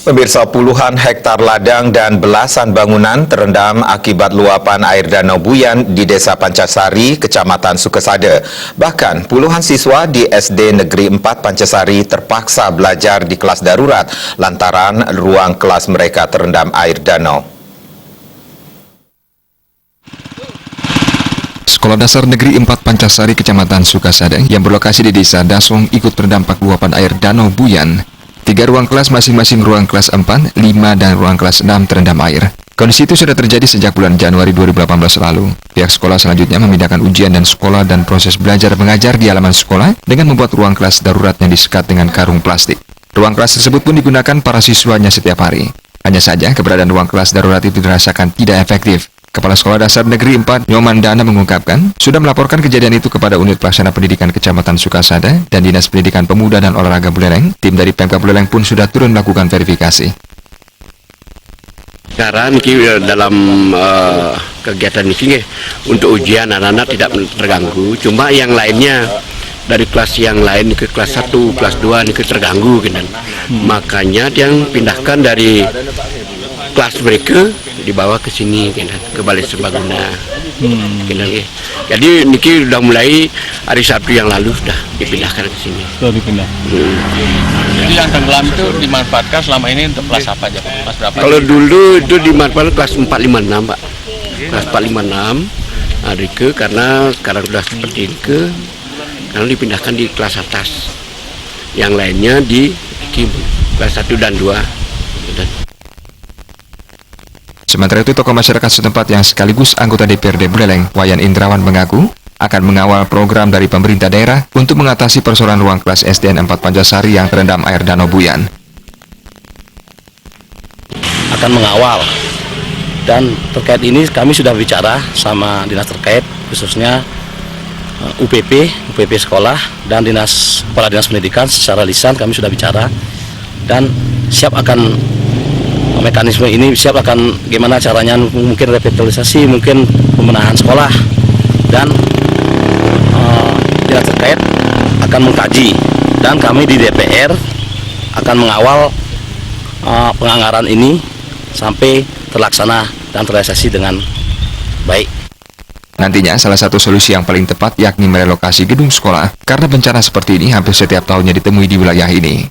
Pemirsa, puluhan hektar ladang dan belasan bangunan terendam akibat luapan air Danau Buyan di Desa Pancasari, Kecamatan Sukesada. Bahkan puluhan siswa di SD Negeri 4 Pancasari terpaksa belajar di kelas darurat lantaran ruang kelas mereka terendam air danau. Sekolah Dasar Negeri 4 Pancasari, Kecamatan Sukesada yang berlokasi di Desa Dasong ikut terdampak luapan air Danau Buyan. 3 ruang kelas masing-masing ruang kelas 4, 5, dan ruang kelas 6 terendam air. Kondisi itu sudah terjadi sejak bulan Januari 2018 lalu. Pihak sekolah selanjutnya memindahkan ujian dan sekolah dan proses belajar mengajar di halaman sekolah dengan membuat ruang kelas darurat yang disekat dengan karung plastik. Ruang kelas tersebut pun digunakan para siswanya setiap hari. Hanya saja keberadaan ruang kelas darurat itu dirasakan tidak efektif. Kepala Sekolah Dasar Negeri 4, Nyoman Dana mengungkapkan, sudah melaporkan kejadian itu kepada Unit Pelaksana Pendidikan Kecamatan Sukesada dan Dinas Pendidikan Pemuda dan Olahraga Buleleng. Tim dari Pemkab Buleleng pun sudah turun melakukan verifikasi. Sekarang dalam kegiatan ini untuk ujian anak-anak tidak terganggu, cuma yang lainnya dari kelas yang lain ke kelas 1, kelas 2 ini terganggu gitu. Makanya yang pindahkan dari kelas mereka dibawa ke sini ke Balai Serbaguna. Jadi niki sudah mulai hari Sabtu yang lalu sudah dipindahkan ke sini. Sudah dipindah. Jadi yang tenggelam itu dimanfaatkan selama ini untuk kelas apa aja, Pak? Kelas berapa? Kalau dulu itu dimanfaatkan kelas 456, Pak. Kelas 456 hari ke karena sekarang sudah seperti ini karena dipindahkan di kelas atas. Yang lainnya di kelas 1 dan 2. Sementara itu, tokoh masyarakat setempat yang sekaligus anggota DPRD Buleleng, Wayan Indrawan, mengaku akan mengawal program dari pemerintah daerah untuk mengatasi persoalan ruang kelas SDN 4 Pancasari yang terendam air Danau Buyan. Akan mengawal, dan terkait ini kami sudah bicara sama dinas terkait, khususnya UPP sekolah dan kepala dinas pendidikan. Secara lisan kami sudah bicara dan siap akan mekanisme ini, siap akan gimana caranya, mungkin revitalisasi, mungkin pembenahan sekolah, dan dinas terkait akan mengkaji, dan kami di DPR akan mengawal penganggaran ini sampai terlaksana dan terrealisasi dengan baik. Nantinya salah satu solusi yang paling tepat yakni merelokasi gedung sekolah karena bencana seperti ini hampir setiap tahunnya ditemui di wilayah ini.